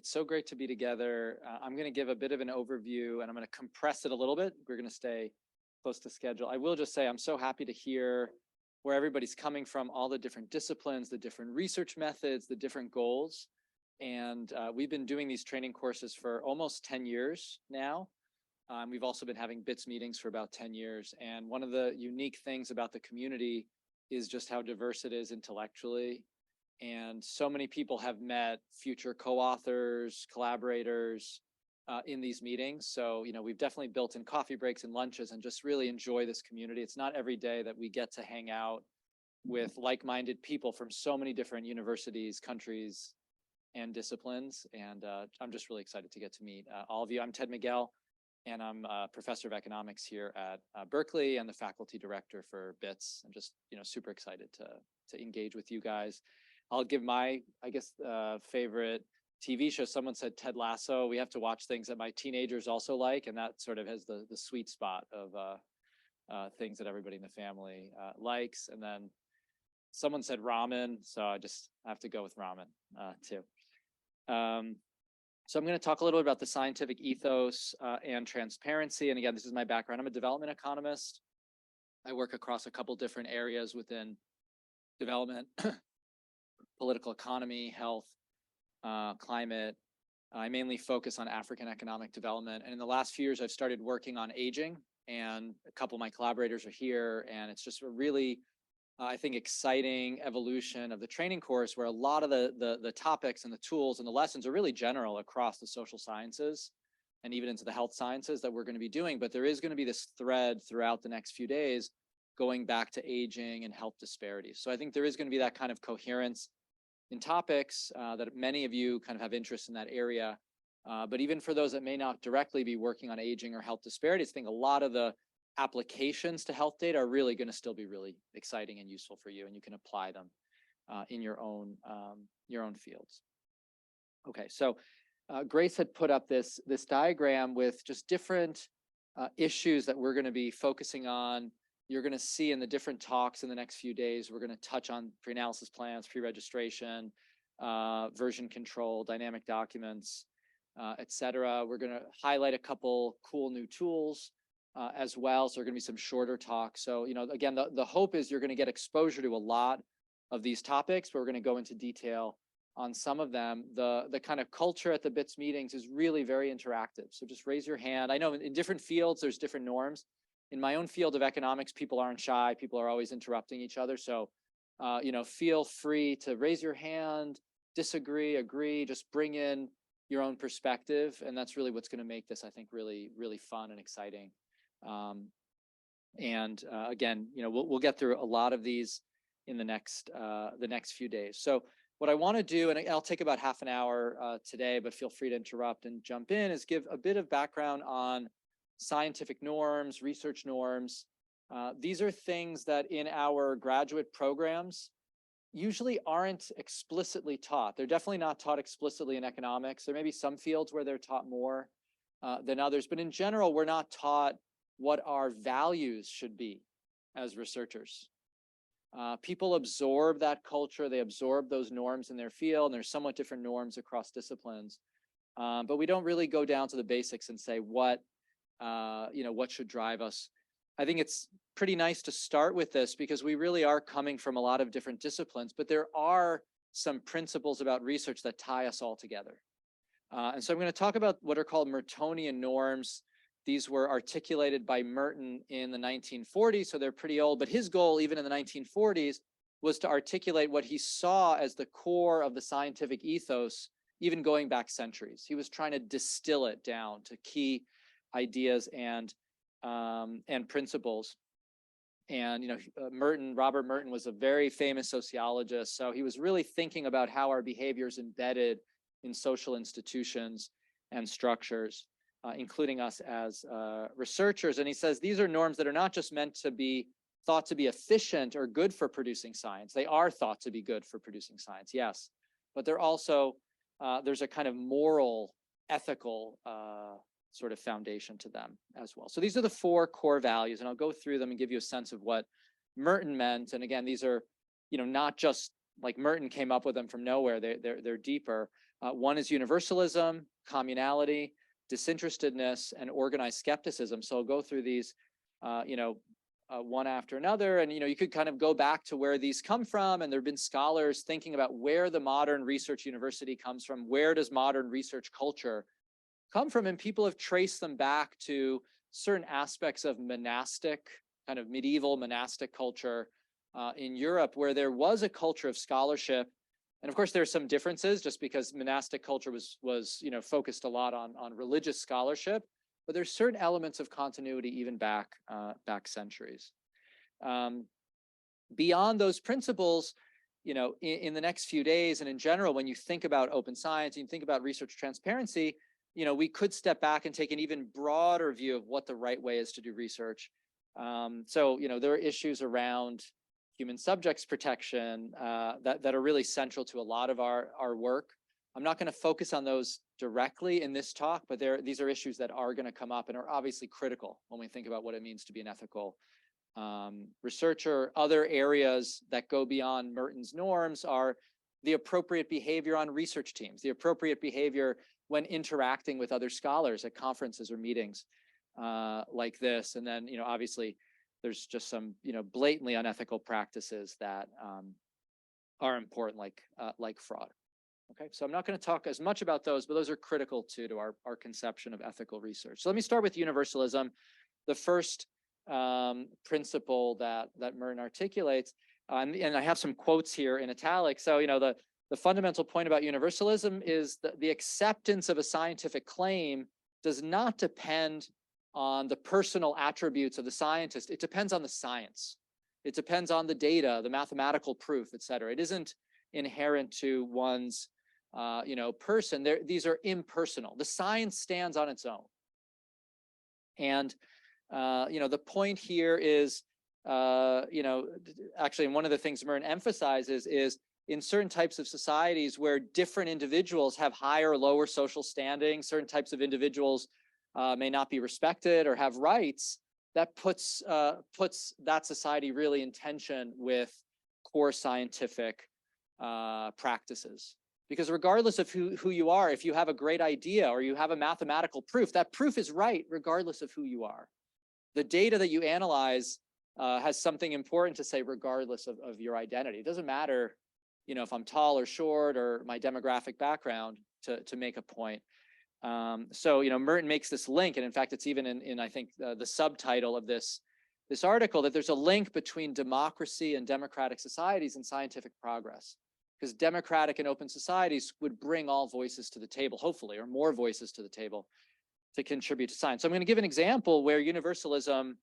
It's so great to be together. I'm going to give a bit of an overview and I'm going to compress it a little bit. We're going to stay close to schedule. I will just say I'm so happy to hear where everybody's coming from, all the different disciplines, the different research methods, the different goals. And we've been doing these training courses for almost 10 years now. We've also been having BITS meetings for about 10 years. And one of the unique things about the community is just how diverse it is intellectually. And so many people have met future co-authors, collaborators in these meetings. So, we've definitely built in coffee breaks and lunches and just really enjoy this community. It's not every day that we get to hang out with like-minded people from so many different universities, countries, and disciplines. And I'm just really excited to get to meet all of you. I'm Ted Miguel, and I'm a professor of economics here at Berkeley and the faculty director for BITS. I'm just, super excited to engage with you guys. I'll give my, favorite TV show. Someone said Ted Lasso. We have to watch things that my teenagers also like, and that sort of has the sweet spot of things that everybody in the family likes. And then someone said ramen, so I just have to go with ramen too. So I'm going to talk a little bit about the scientific ethos and transparency. And again, this is my background. I'm a development economist. I work across a couple different areas within development, political economy, health, climate. I mainly focus on African economic development. And in the last few years, I've started working on aging, and a couple of my collaborators are here. And it's just a really, I think, exciting evolution of the training course where a lot of the topics and the tools and the lessons are really general across the social sciences and even into the health sciences that we're going to be doing. But there is going to be this thread throughout the next few days going back to aging and health disparities. So I think there is going to be that kind of coherence in topics that many of you kind of have interest in that area. But even for those that may not directly be working on aging or health disparities, I think a lot of the applications to health data are really going to still be really exciting and useful for you, and you can apply them in your own fields. Okay, so Grace had put up this diagram with just different issues that we're going to be focusing on. You're going to see in the different talks in the next few days, we're going to touch on pre-analysis plans, pre-registration, version control, dynamic documents, et cetera. We're going to highlight a couple cool new tools as well. So there are going to be some shorter talks. So, again, the hope is you're going to get exposure to a lot of these topics, but we're going to go into detail on some of them. The kind of culture at the BITS meetings is really very interactive. So just raise your hand. I know in different fields, there's different norms. In my own field of economics, people aren't shy. People are always interrupting each other. So, feel free to raise your hand, disagree, agree, just bring in your own perspective. And that's really what's going to make this, I think, really, really fun and exciting. Again, we'll get through a lot of these in the next few days. So what I want to do, and I'll take about half an hour today, but feel free to interrupt and jump in, is give a bit of background on scientific norms, research norms. These are things that in our graduate programs usually aren't explicitly taught. They're definitely not taught explicitly in economics. There may be some fields where they're taught more than others, but in general, we're not taught what our values should be as researchers. People absorb that culture, they absorb those norms in their field, and there's somewhat different norms across disciplines. But we don't really go down to the basics and say what should drive us. I think it's pretty nice to start with this because we really are coming from a lot of different disciplines, but there are some principles about research that tie us all together. And so I'm going to talk about what are called Mertonian norms. These were articulated by Merton in the 1940s, so they're pretty old, but his goal, even in the 1940s, was to articulate what he saw as the core of the scientific ethos, even going back centuries. He was trying to distill it down to key ideas and principles. And Robert Merton was a very famous sociologist, so he was really thinking about how our behavior is embedded in social institutions and structures, including us as researchers. And he says these are norms that are not just meant to be thought to be efficient or good for producing science. They are thought to be good for producing science, yes, but they're also there's a kind of moral, ethical sort of foundation to them as well. So these are the 4 core values, and I'll go through them and give you a sense of what Merton meant. And again, these are, not just like Merton came up with them from nowhere. They're deeper. One is universalism, communality, disinterestedness, and organized skepticism. So I'll go through these, one after another. And, you could kind of go back to where these come from. And there have been scholars thinking about where the modern research university comes from. Where does modern research culture come from? And people have traced them back to certain aspects of monastic, kind of medieval monastic culture in Europe, where there was a culture of scholarship. And of course, there are some differences just because monastic culture was focused a lot on religious scholarship, but there's certain elements of continuity even back centuries. Beyond those principles, in the next few days and in general, when you think about open science, and you think about research transparency, we could step back and take an even broader view of what the right way is to do research. So, there are issues around human subjects protection that are really central to a lot of our work. I'm not going to focus on those directly in this talk, but these are issues that are going to come up and are obviously critical when we think about what it means to be an ethical researcher. Other areas that go beyond Merton's norms are the appropriate behavior on research teams, the appropriate behavior when interacting with other scholars at conferences or meetings like this. And then, obviously, there's just some, blatantly unethical practices that are important, like fraud. Okay, so I'm not going to talk as much about those, but those are critical too to our conception of ethical research. So let me start with universalism, the first principle that Merton articulates. And I have some quotes here in italics. So, the fundamental point about universalism is that the acceptance of a scientific claim does not depend on the personal attributes of the scientist. It depends on the science. It depends on the data, the mathematical proof, et cetera. It isn't inherent to one's, person. These are impersonal. The science stands on its own. And, the point here is, actually, one of the things Merton emphasizes is in certain types of societies where different individuals have higher or lower social standing, certain types of individuals may not be respected or have rights, that puts that society really in tension with core scientific practices. Because regardless of who you are, if you have a great idea or you have a mathematical proof, that proof is right regardless of who you are. The data that you analyze has something important to say regardless of your identity. It doesn't matter, if I'm tall or short or my demographic background to make a point. So, Merton makes this link, and in fact, it's even in I think, the subtitle of this article, that there's a link between democracy and democratic societies and scientific progress. Because democratic and open societies would bring all voices to the table, hopefully, or more voices to the table to contribute to science. So I'm going to give an example where universalism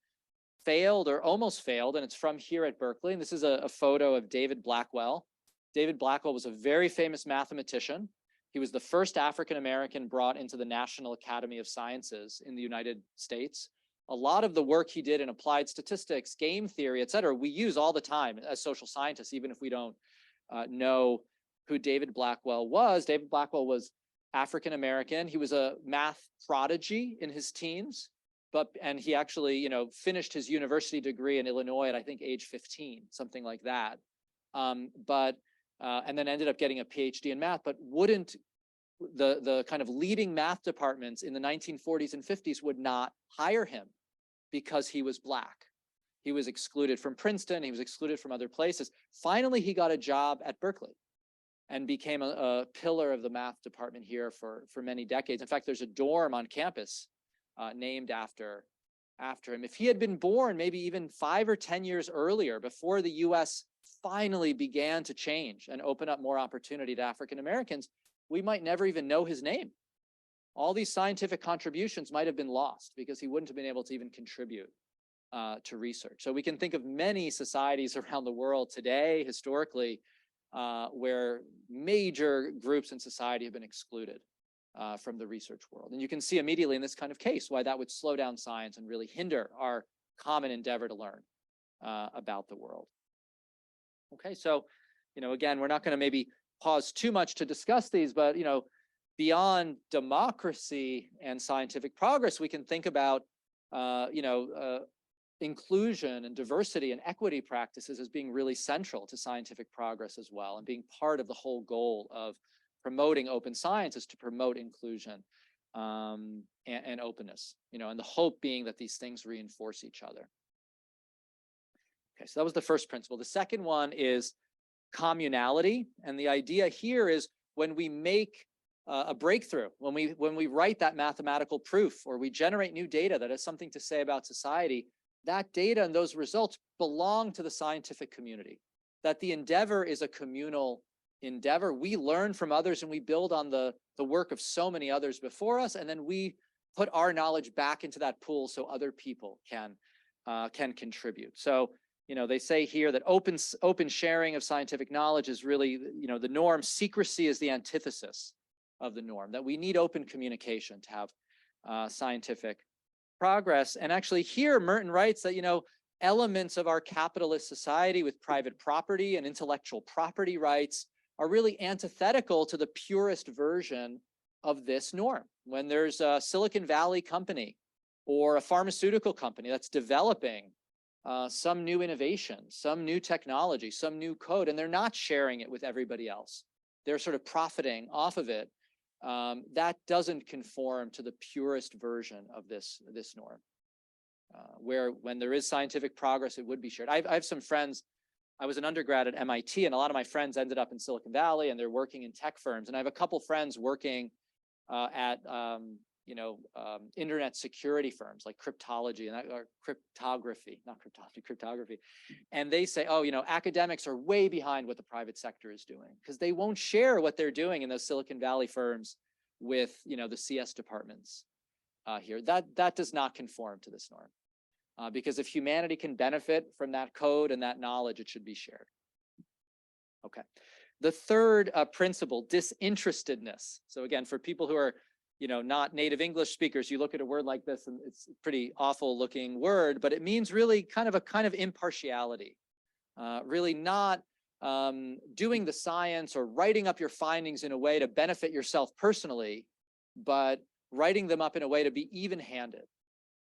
failed or almost failed, and it's from here at Berkeley. And this is a photo of David Blackwell. David Blackwell was a very famous mathematician. He was the first African-American brought into the National Academy of Sciences in the United States. A lot of the work he did in applied statistics, game theory, et cetera, we use all the time as social scientists, even if we don't know who David Blackwell was. David Blackwell was African-American. He was a math prodigy in his teens, and he actually, finished his university degree in Illinois at, I think, age 15, something like that. And then ended up getting a PhD in math, but wouldn't the kind of leading math departments in the 1940s and 50s would not hire him because he was Black. He was excluded from Princeton. He was excluded from other places. Finally, he got a job at Berkeley and became a pillar of the math department here for many decades. In fact, there's a dorm on campus named after him. If he had been born maybe even 5 or 10 years earlier, before the US finally began to change and open up more opportunity to African Americans, we might never even know his name. All these scientific contributions might have been lost because he wouldn't have been able to even contribute to research. So we can think of many societies around the world today, historically, where major groups in society have been excluded from the research world. And you can see immediately in this kind of case why that would slow down science and really hinder our common endeavor to learn about the world. Okay, so, again, we're not going to maybe pause too much to discuss these, but, beyond democracy and scientific progress, we can think about, inclusion and diversity and equity practices as being really central to scientific progress as well, and being part of the whole goal of promoting open science is to promote inclusion and openness, and the hope being that these things reinforce each other. Okay, so that was the first principle. The second one is communality. And the idea here is when we make a breakthrough, when we write that mathematical proof or we generate new data that has something to say about society, that data and those results belong to the scientific community, that the endeavor is a communal endeavor. We learn from others and we build on the work of so many others before us, and then we put our knowledge back into that pool so other people can contribute. So, they say here that open sharing of scientific knowledge is really, the norm. Secrecy is the antithesis of the norm, that we need open communication to have scientific progress. And actually here, Merton writes that, elements of our capitalist society with private property and intellectual property rights are really antithetical to the purest version of this norm. When there's a Silicon Valley company or a pharmaceutical company that's developing some new innovation, some new technology, some new code, and they're not sharing it with everybody else, they're sort of profiting off of it, that doesn't conform to the purest version of this norm. Where when there is scientific progress, it would be shared. I have some friends. I was an undergrad at MIT, and a lot of my friends ended up in Silicon Valley, and they're working in tech firms. And I have a couple friends working at internet security firms like cryptology or cryptography, not cryptology, cryptography. And they say, oh, academics are way behind what the private sector is doing because they won't share what they're doing in those Silicon Valley firms with, the CS departments here. That does not conform to this norm. Because if humanity can benefit from that code and that knowledge, it should be shared. Okay. The third principle, disinterestedness. So again, for people who are, not native English speakers, you look at a word like this and it's a pretty awful looking word, but it means really kind of impartiality. Really not doing the science or writing up your findings in a way to benefit yourself personally, but writing them up in a way to be even-handed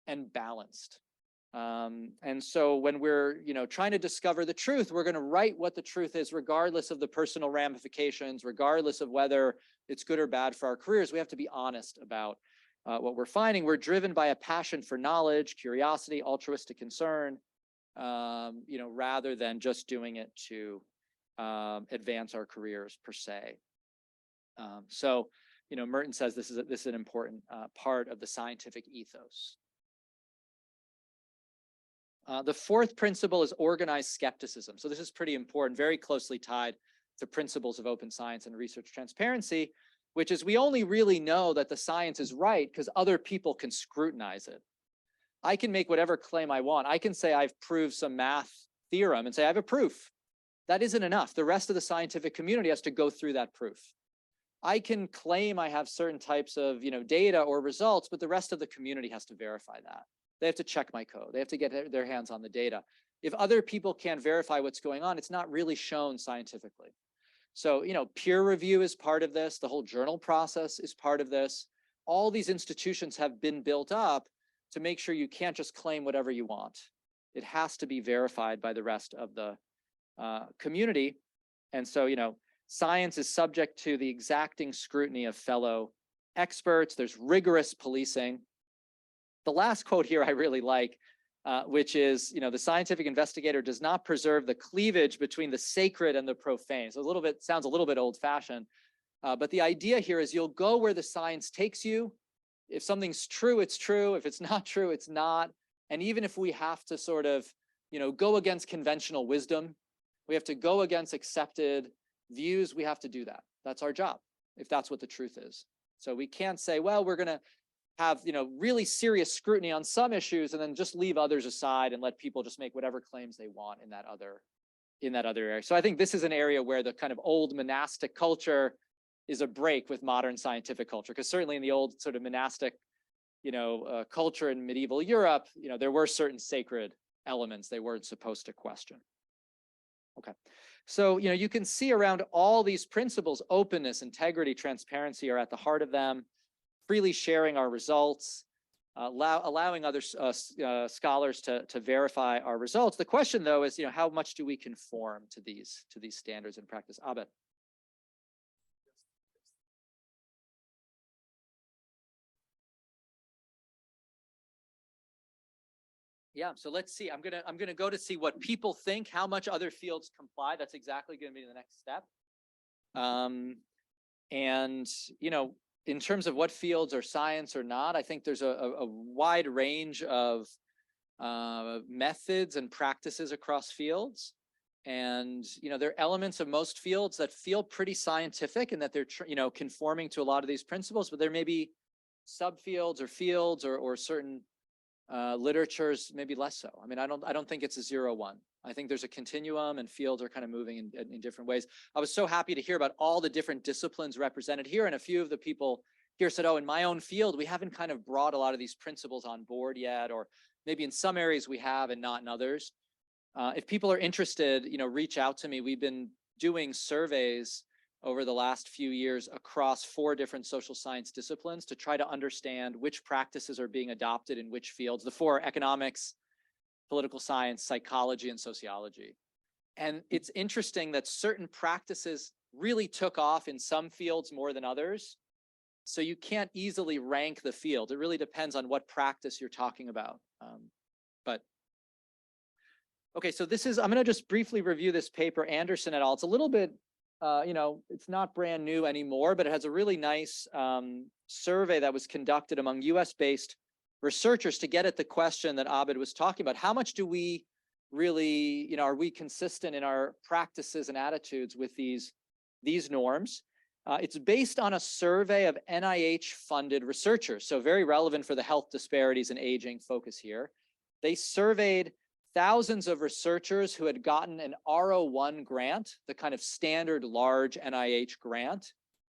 and balanced. And so when we're, trying to discover the truth, we're going to write what the truth is, regardless of the personal ramifications, regardless of whether it's good or bad for our careers. We have to be honest about what we're finding. We're driven by a passion for knowledge, curiosity, altruistic concern, rather than just doing it to advance our careers per se. So, Merton says this is an important part of the scientific ethos. The fourth principle is organized skepticism. So this is pretty important, very closely tied to principles of open science and research transparency, which is we only really know that the science is right because other people can scrutinize it. I can make whatever claim I want. I can say I've proved some math theorem and say I have a proof. That isn't enough. The rest of the scientific community has to go through that proof. I can claim I have certain types of data or results, but the rest of the community has to verify that. They have to check my code. They have to get their hands on the data. If other people can't verify what's going on, it's not really shown scientifically. So, peer review is part of this. The whole journal process is part of this. All these institutions have been built up to make sure you can't just claim whatever you want. It has to be verified by the rest of the community. And so, science is subject to the exacting scrutiny of fellow experts. There's rigorous policing. The last quote here I really like, which is, the scientific investigator does not preserve the cleavage between the sacred and the profane. So sounds a little bit old-fashioned, but the idea here is you'll go where the science takes you. If something's true, it's true. If it's not true, it's not. And even if we have to sort of, go against conventional wisdom, we have to go against accepted views, we have to do that. That's our job, if that's what the truth is. So we can't say, well, we're going to have really serious scrutiny on some issues and then just leave others aside and let people just make whatever claims they want in that other area. So I think this is an area where the kind of old monastic culture is a break with modern scientific culture, because certainly in the old sort of monastic culture in medieval Europe, there were certain sacred elements they weren't supposed to question. Okay, so you can see around all these principles, openness, integrity, transparency are at the heart of them. Freely sharing our results, allowing other scholars to verify our results. The question, though, is how much do we conform to these standards in practice? Abed. Yeah, so let's see. I'm gonna go to see what people think, how much other fields comply. That's exactly going to be the next step. And in terms of what fields are science or not, I think there's a wide range of methods and practices across fields. And there are elements of most fields that feel pretty scientific and that they're conforming to a lot of these principles, but there may be subfields or fields or certain literatures maybe less so. I mean, I don't think it's a 0-1. I think there's a continuum and fields are kind of moving in different ways. I was so happy to hear about all the different disciplines represented here. And a few of the people here said, oh, in my own field, we haven't kind of brought a lot of these principles on board yet, or maybe in some areas we have and not in others. If people are interested, reach out to me. We've been doing surveys over the last few years across 4 different social science disciplines to try to understand which practices are being adopted in which fields. The 4 are economics, political science, psychology, and sociology. And it's interesting that certain practices really took off in some fields more than others. So you can't easily rank the field. It really depends on what practice you're talking about. Okay, so I'm going to just briefly review this paper, Anderson et al. It's a little bit, it's not brand new anymore, but it has a really nice survey that was conducted among US-based researchers to get at the question that Abid was talking about. How much do we really, are we consistent in our practices and attitudes with these norms? It's based on a survey of NIH-funded researchers, so very relevant for the health disparities and aging focus here. They surveyed thousands of researchers who had gotten an R01 grant, the kind of standard large NIH grant,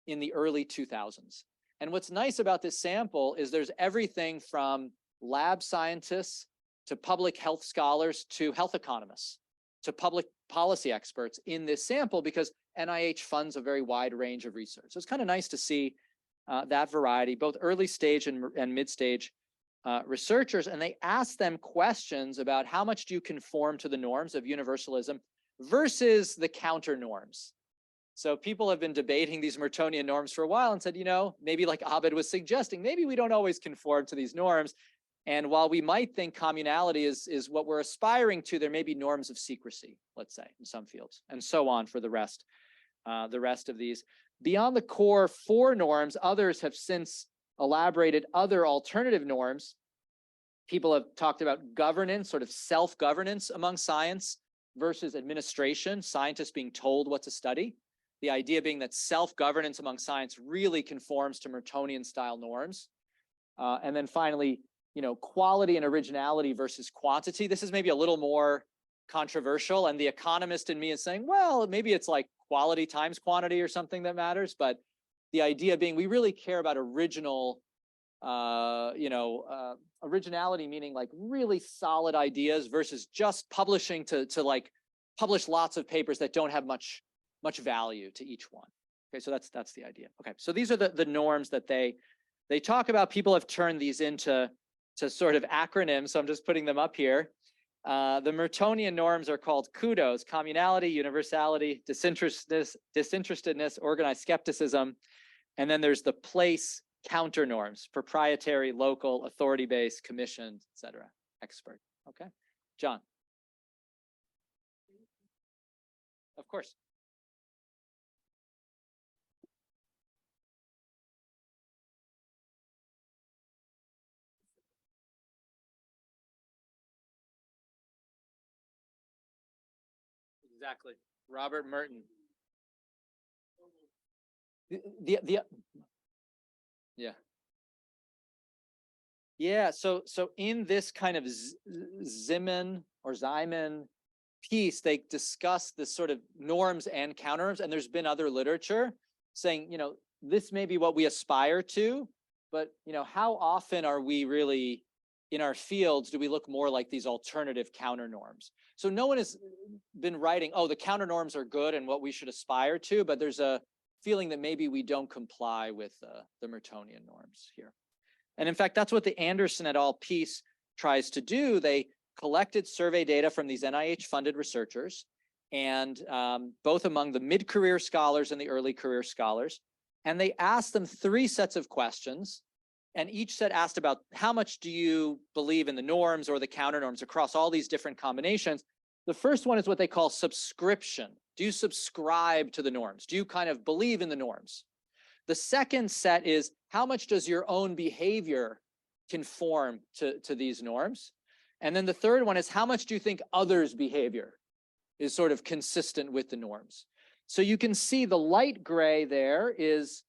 in the early 2000s. And what's nice about this sample is there's everything from lab scientists to public health scholars to health economists to public policy experts in this sample, because NIH funds a very wide range of research. So it's kind of nice to see that variety, both early stage and mid stage researchers. And they asked them questions about how much do you conform to the norms of universalism versus the counter norms. So people have been debating these Mertonian norms for a while and said, maybe like Abid was suggesting, maybe we don't always conform to these norms. And while we might think communality is what we're aspiring to, there may be norms of secrecy, let's say, in some fields, and so on for the rest of these. Beyond the core 4 norms, others have since elaborated other alternative norms. People have talked about governance, sort of self-governance among science versus administration, scientists being told what to study. The idea being that self-governance among science really conforms to Mertonian style norms. And then finally, quality and originality versus quantity. This is maybe a little more controversial. And the economist in me is saying, well, maybe it's like quality times quantity or something that matters. But the idea being we really care about originality, meaning like really solid ideas versus just publishing to like publish lots of papers that don't have much value to each one. Okay, so that's the idea. Okay, so these are the norms that they talk about. People have turned these into sort of acronyms, so I'm just putting them up here. The Mertonian norms are called KUDOS: communality, universality, disinterestedness, organized skepticism. And then there's the place counter norms: proprietary, local, authority-based, commissioned, etc., expert. Okay, John. Of course. Exactly. Robert Merton. Yeah. So in this kind of Ziman piece, they discuss this sort of norms and counter norms, and there's been other literature saying, this may be what we aspire to, but how often are we really in our fields do we look more like these alternative counter norms? So no one has been writing, oh, the counter norms are good and what we should aspire to, but there's a feeling that maybe we don't comply with the Mertonian norms here. And in fact, that's what the Anderson et al. Piece tries to do. They collected survey data from these NIH-funded researchers, and both among the mid-career scholars and the early career scholars. And they asked them 3 sets of questions. And each set asked about how much do you believe in the norms or the counter norms across all these different combinations. The first one is what they call subscription. Do you subscribe to the norms? Do you kind of believe in the norms? The second set is how much does your own behavior conform to these norms? And then the third one is how much do you think others' behavior is sort of consistent with the norms? So you can see the light gray there is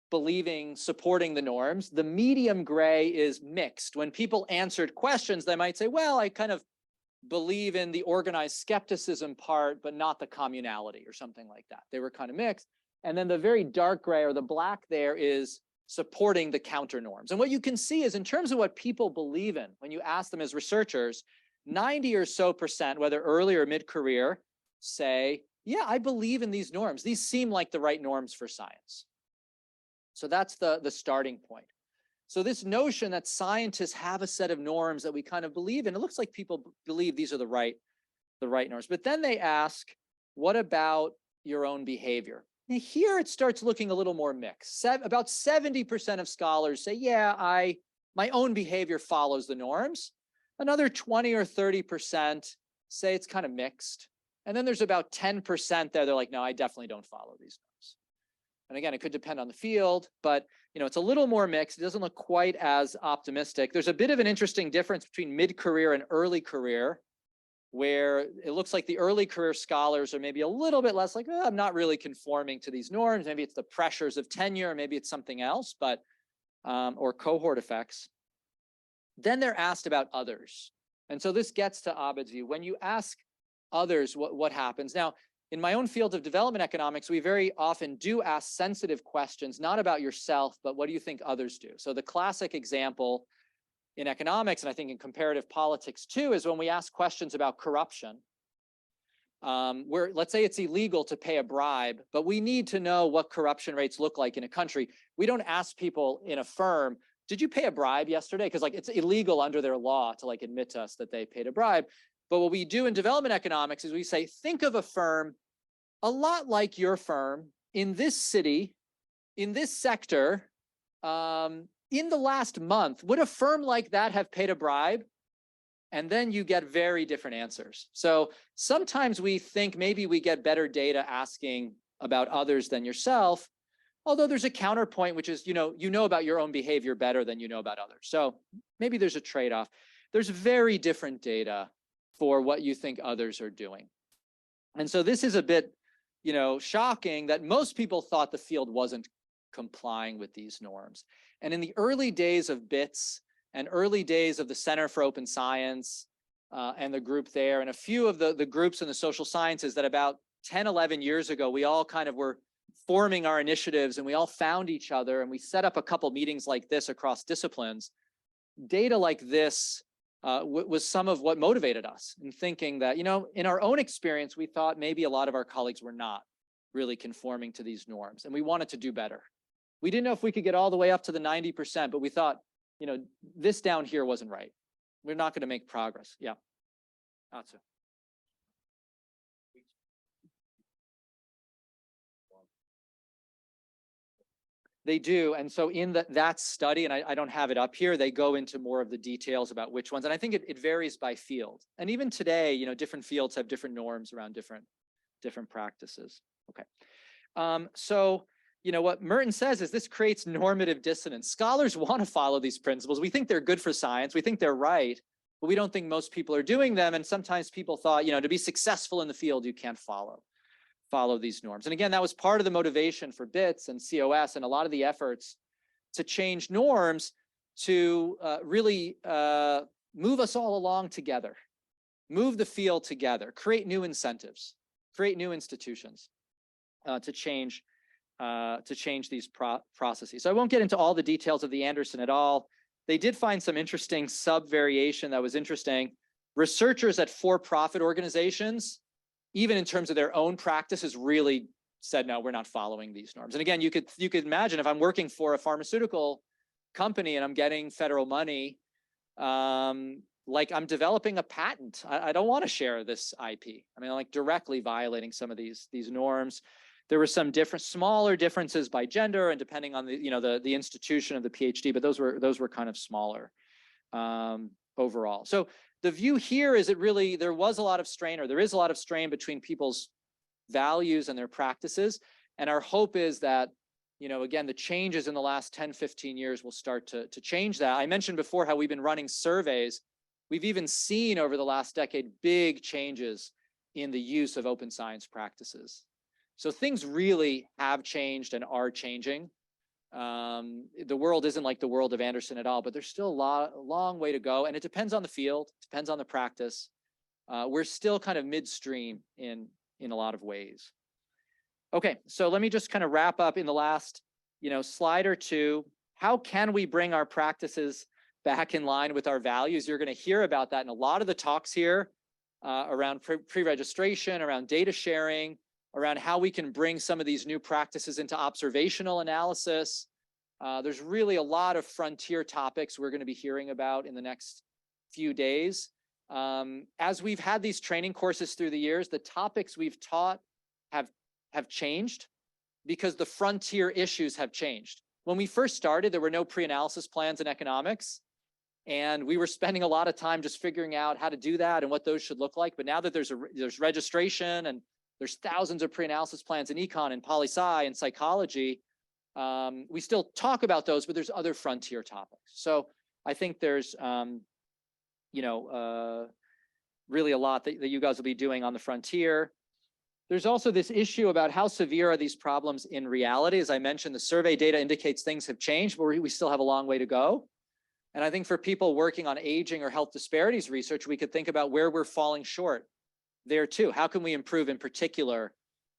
believing, supporting the norms. The medium gray is mixed. When people answered questions, they might say, well, I kind of believe in the organized skepticism part, but not the communality or something like that. They were kind of mixed. And then the very dark gray or the black there is supporting the counter norms. And what you can see is in terms of what people believe in, when you ask them as researchers, 90 or so percent, whether early or mid-career, say, yeah, I believe in these norms. These seem like the right norms for science. So that's the starting point. So this notion that scientists have a set of norms that we kind of believe in, it looks like people believe these are the right norms. But then they ask, what about your own behavior? And here it starts looking a little more mixed. About 70% of scholars say, yeah, my own behavior follows the norms. Another 20 or 30% say it's kind of mixed. And then there's about 10% there, they're like, no, I definitely don't follow these norms. And again, it could depend on the field, but it's a little more mixed. It doesn't look quite as optimistic. There's a bit of an interesting difference between mid-career and early career, where it looks like the early career scholars are maybe a little bit less like, oh, I'm not really conforming to these norms. Maybe it's the pressures of tenure, maybe it's something else, but or cohort effects. Then they're asked about others. And so this gets to Abid's view. When you ask others what happens. Now, in my own field of development economics, we very often do ask sensitive questions, not about yourself, but what do you think others do? So the classic example in economics, and I think in comparative politics too, is when we ask questions about corruption, where let's say it's illegal to pay a bribe, but we need to know what corruption rates look like in a country. We don't ask people in a firm, did you pay a bribe yesterday? Because it's illegal under their law to admit to us that they paid a bribe. But what we do in development economics is we say, think of a firm a lot like your firm in this city, in this sector, in the last month. Would a firm like that have paid a bribe? And then you get very different answers. So sometimes we think maybe we get better data asking about others than yourself, although there's a counterpoint, which is, you know about your own behavior better than you know about others. So maybe there's a trade-off. There's very different data for what you think others are doing. And so this is a bit, shocking that most people thought the field wasn't complying with these norms. And in the early days of BITS and early days of the Center for Open Science and the group there, and a few of the groups in the social sciences that about 10, 11 years ago, we all kind of were forming our initiatives and we all found each other and we set up a couple meetings like this across disciplines. Data like this was some of what motivated us in thinking that, in our own experience, we thought maybe a lot of our colleagues were not really conforming to these norms and we wanted to do better. We didn't know if we could get all the way up to the 90%, but we thought, this down here wasn't right. We're not going to make progress. Yeah. Atsu. They do. And so in that study, and I don't have it up here, they go into more of the details about which ones. And I think it varies by field. And even today, different fields have different norms around different practices. Okay. So, what Merton says is this creates normative dissonance. Scholars want to follow these principles. We think they're good for science. We think they're right, but we don't think most people are doing them. And sometimes people thought, to be successful in the field, you can't follow these norms. And again, that was part of the motivation for BITS and COS and a lot of the efforts to change norms to really move us all along together, move the field together, create new incentives, create new institutions to change these processes. So I won't get into all the details of the Anderson et al. They did find some interesting sub-variation that was interesting. Researchers at for-profit organizations, even in terms of their own practices, really said, no, we're not following these norms. And again, you could imagine if I'm working for a pharmaceutical company and I'm getting federal money, like I'm developing a patent. I don't want to share this IP. I mean, like directly violating some of these norms. There were some smaller differences by gender and depending on the institution of the PhD, but those were kind of smaller overall. So the view here is there was a lot of strain, or there is a lot of strain between people's values and their practices. And our hope is that, again, the changes in the last 10, 15 years will start to change that. I mentioned before how we've been running surveys. We've even seen over the last decade big changes in the use of open science practices. So things really have changed and are changing. The world isn't like the world of Anderson et al., but there's still a long way to go. And it depends on the field, depends on the practice. We're still kind of midstream in a lot of ways. Okay, so let me just kind of wrap up in the last, slide or two. How can we bring our practices back in line with our values? You're going to hear about that in a lot of the talks here around pre-registration, around data sharing, around how we can bring some of these new practices into observational analysis. There's really a lot of frontier topics we're going to be hearing about in the next few days. As we've had these training courses through the years, the topics we've taught have changed because the frontier issues have changed. When we first started, there were no pre-analysis plans in economics. And we were spending a lot of time just figuring out how to do that and what those should look like. But now that there's registration and there's thousands of pre-analysis plans in econ and poli-sci and psychology, we still talk about those, but there's other frontier topics. So I think there's, really a lot that you guys will be doing on the frontier. There's also this issue about how severe are these problems in reality. As I mentioned, the survey data indicates things have changed, but we still have a long way to go. And I think for people working on aging or health disparities research, we could think about where we're falling short there too. How can we improve in particular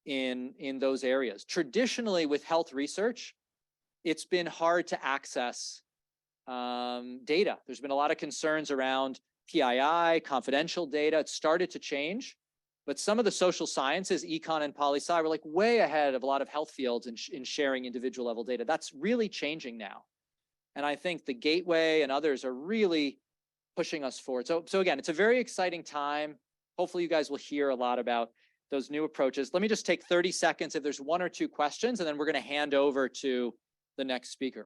in those areas? Traditionally with health research, it's been hard to access data. There's been a lot of concerns around PII, confidential data. It started to change, but some of the social sciences, econ and poli-sci, were like way ahead of a lot of health fields in sharing individual level data. That's really changing now. And I think the Gateway and others are really pushing us forward. So again, it's a very exciting time. Hopefully you guys will hear a lot about those new approaches. Let me just take 30 seconds if there's one or two questions, and then we're going to hand over to the next speaker.